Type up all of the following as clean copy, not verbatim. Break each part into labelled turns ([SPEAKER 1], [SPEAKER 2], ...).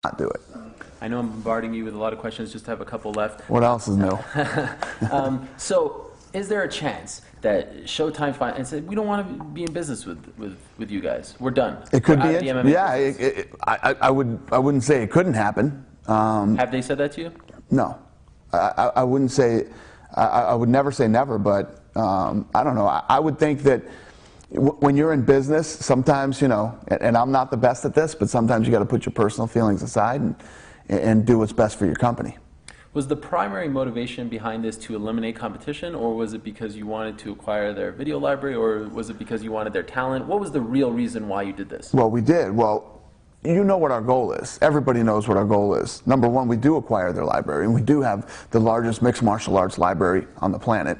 [SPEAKER 1] not do it.
[SPEAKER 2] I know I'm bombarding you with a lot of questions, just have a couple left.
[SPEAKER 1] What else is new?
[SPEAKER 2] So, is there a chance that Showtime and said, we don't want to be in business with you guys. We're done.
[SPEAKER 1] It could
[SPEAKER 2] We're
[SPEAKER 1] be.
[SPEAKER 2] out of the MMA
[SPEAKER 1] Yeah,
[SPEAKER 2] business."
[SPEAKER 1] I wouldn't say it couldn't happen.
[SPEAKER 2] Have they said that to you?
[SPEAKER 1] No, I wouldn't say. I would never say never, but I don't know. I would think that when you're in business, sometimes, you know, and I'm not the best at this, but sometimes you got to put your personal feelings aside and do what's best for your company.
[SPEAKER 2] Was the primary motivation behind this to eliminate competition, or was it because you wanted to acquire their video library, or was it because you wanted their talent? What was the real reason why you did this?
[SPEAKER 1] Well, we did. Well, you know what our goal is. Everybody knows what our goal is. Number one, we do acquire their library, and we do have the largest mixed martial arts library on the planet.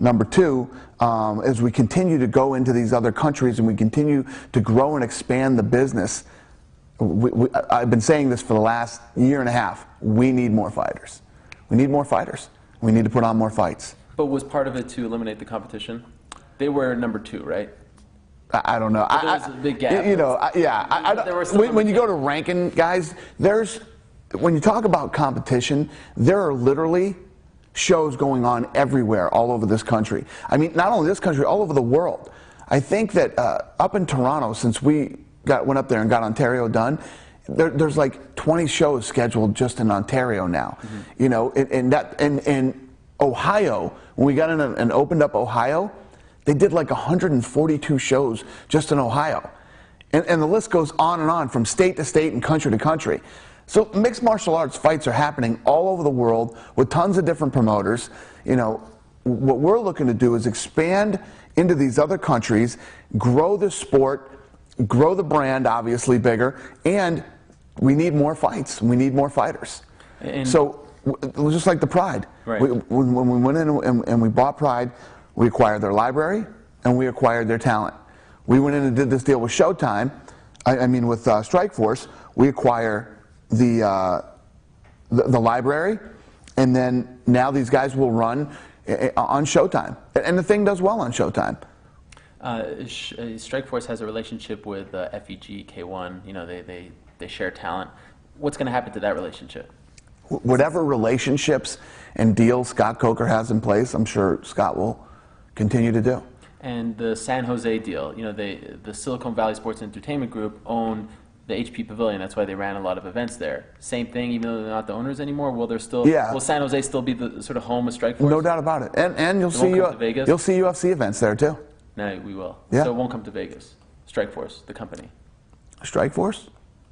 [SPEAKER 1] Number two, as we continue to go into these other countries and we continue to grow and expand the business, I've been saying this for the last year and a half, we need more fighters. We need more fighters. We need to put on more fights.
[SPEAKER 2] But was part of it to eliminate the competition? They were number 2, right?
[SPEAKER 1] I don't know.
[SPEAKER 2] There's a big gap.
[SPEAKER 1] You know, when you go to ranking guys, when you talk about competition, there are literally shows going on everywhere, all over this country. I mean, not only this country, all over the world. I think that up in Toronto, since we went up there and got Ontario done, there's like 20 shows scheduled just in Ontario now. Mm-hmm. You know, and Ohio, when we got in and opened up Ohio, they did like 142 shows just in Ohio. And the list goes on and on from state to state and country to country. So mixed martial arts fights are happening all over the world with tons of different promoters. You know, what we're looking to do is expand into these other countries, grow the sport, grow the brand obviously bigger, and we need more fights. We need more fighters. So it was just like the Pride.
[SPEAKER 2] Right.
[SPEAKER 1] When we went in and we bought Pride, we acquired their library and we acquired their talent. We went in and did this deal with Showtime, with Strikeforce. We acquire the library, and then now these guys will run on Showtime. And the thing does well on Showtime.
[SPEAKER 2] Strikeforce has a relationship with FEG, K1. You know, they share talent. What's going to happen to that relationship?
[SPEAKER 1] Whatever relationships and deals Scott Coker has in place, I'm sure Scott will continue to do.
[SPEAKER 2] And the San Jose deal, you know, the Silicon Valley Sports Entertainment Group own the HP Pavilion. That's why they ran a lot of events there. Same thing, even though they're not the owners anymore. Will San Jose still be the sort of home of Strikeforce?
[SPEAKER 1] No doubt about it. And you'll see UFC events there too.
[SPEAKER 2] No, we will.
[SPEAKER 1] Yeah.
[SPEAKER 2] So it won't come to Vegas. Strikeforce, the company.
[SPEAKER 1] Strikeforce?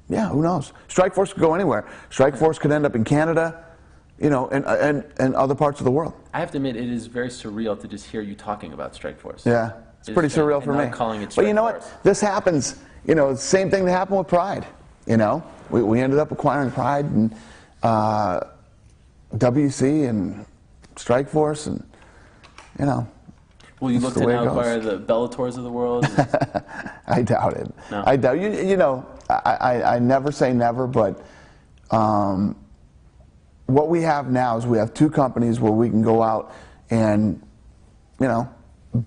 [SPEAKER 1] Yeah, who knows? Strikeforce could go anywhere. Strikeforce could end up in Canada, you know, and other parts of the world.
[SPEAKER 2] I have to admit, it is very surreal to just hear you talking about Strikeforce.
[SPEAKER 1] Yeah, it's pretty surreal for me.
[SPEAKER 2] Not calling it Strikeforce.
[SPEAKER 1] But you know what? This happens. You know, the same thing that happened with Pride. You know, we ended up acquiring Pride and WC and Strikeforce, and you know.
[SPEAKER 2] Will you look to now acquire the Bellators of the world?
[SPEAKER 1] I doubt it.
[SPEAKER 2] No.
[SPEAKER 1] I doubt you know. I never say never, but what we have now is we have 2 companies where we can go out and, you know,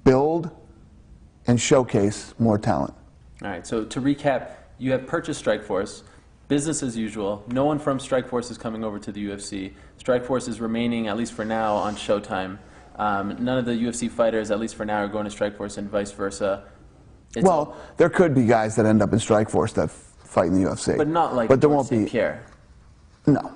[SPEAKER 1] build and showcase more talent.
[SPEAKER 2] All right, so to recap, you have purchased Strikeforce, business as usual. No one from Strikeforce is coming over to the UFC. Strikeforce is remaining, at least for now, on Showtime. None of the UFC fighters, at least for now, are going to Strikeforce and vice versa.
[SPEAKER 1] There could be guys that end up in Strikeforce that fight in the UFC.
[SPEAKER 2] But not like
[SPEAKER 1] there won't be.
[SPEAKER 2] Pierre.
[SPEAKER 1] No.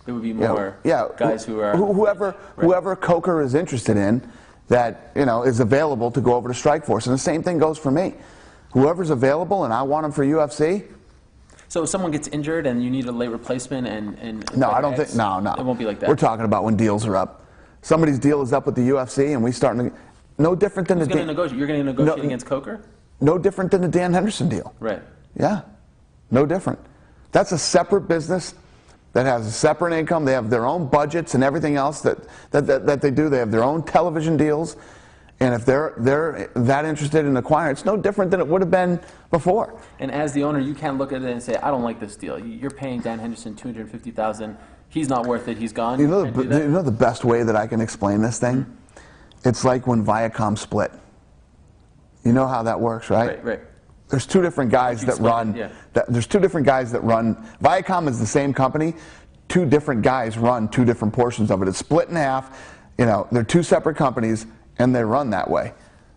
[SPEAKER 2] There would be more guys who are...
[SPEAKER 1] Whoever Coker is interested in that, you know, is available to go over to Strikeforce. And the same thing goes for me. Whoever's available and I want them for UFC.
[SPEAKER 2] So if someone gets injured and you need a late replacement
[SPEAKER 1] No, I don't think... No.
[SPEAKER 2] It won't be like that.
[SPEAKER 1] We're talking about when deals are up. Somebody's deal is up with the UFC and we start... No different than
[SPEAKER 2] You're going to negotiate against Coker?
[SPEAKER 1] No different than the Dan Henderson deal.
[SPEAKER 2] Right.
[SPEAKER 1] Yeah. No different. That's a separate business that has a separate income. They have their own budgets and everything else that they do. They have their own television deals. And if they're that interested in acquiring, it's no different than it would have been before.
[SPEAKER 2] And as the owner, you can't look at it and say, I don't like this deal. You're paying Dan Henderson $250,000. He's not worth it. He's gone.
[SPEAKER 1] You know the best way that I can explain this thing? Mm-hmm. It's like when Viacom split. You know how that works, right?
[SPEAKER 2] Right.
[SPEAKER 1] there's two different guys that run.
[SPEAKER 2] Yeah.
[SPEAKER 1] There's two different guys that run. Viacom is the same company. Two different guys run two different portions of it. It's split in half. You know, they're two separate companies, and they run that way.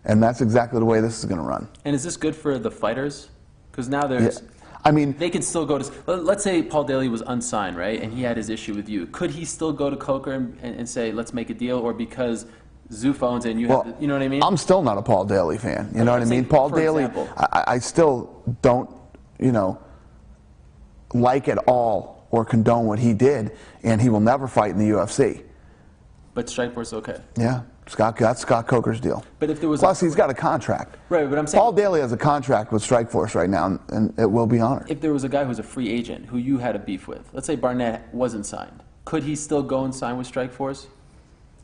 [SPEAKER 1] And that's exactly the way this is going to run.
[SPEAKER 2] And is this good for the fighters? Because now there's.
[SPEAKER 1] Yeah. I mean,
[SPEAKER 2] they can still go to. Let's say Paul Daly was unsigned, right, and he had his issue with you. Could he still go to Coker and say, "Let's make a deal," or because Zuffa owns it and you have, you know what I mean?
[SPEAKER 1] I'm still not a Paul Daly fan. You know what I mean? Paul Daly, I still don't, you know, like at all or condone what he did, and he will never fight in the UFC.
[SPEAKER 2] But Strikeforce, okay.
[SPEAKER 1] Yeah, that's Scott Coker's deal.
[SPEAKER 2] But if there was
[SPEAKER 1] plus, he's got a contract.
[SPEAKER 2] Right, but I'm saying
[SPEAKER 1] Paul Daly has a contract with Strikeforce right now, and it will be honored.
[SPEAKER 2] If there was a guy who's a free agent who you had a beef with, let's say Barnett wasn't signed, could he still go and sign with Strikeforce?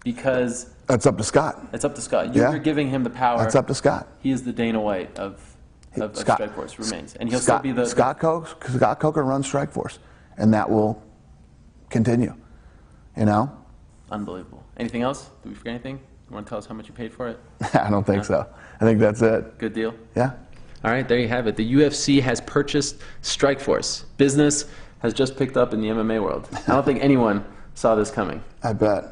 [SPEAKER 2] Because
[SPEAKER 1] that's up to Scott.
[SPEAKER 2] It's up to Scott. You're giving him the power.
[SPEAKER 1] That's up to Scott.
[SPEAKER 2] He is the Dana White of Strikeforce remains, and he'll still be the
[SPEAKER 1] Scott Coker runs Strikeforce, and that will continue. You know.
[SPEAKER 2] Unbelievable. Anything else? Did we forget anything? You want to tell us how much you paid for it?
[SPEAKER 1] I don't think so. I think that's it.
[SPEAKER 2] Good deal.
[SPEAKER 1] Yeah.
[SPEAKER 2] All right, there you have it. The UFC has purchased Strikeforce. Business has just picked up in the MMA world. I don't think anyone saw this coming.
[SPEAKER 1] I bet.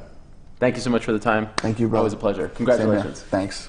[SPEAKER 2] Thank you so much for the time.
[SPEAKER 1] Thank you, bro.
[SPEAKER 2] Always a pleasure. Congratulations.
[SPEAKER 1] Thanks.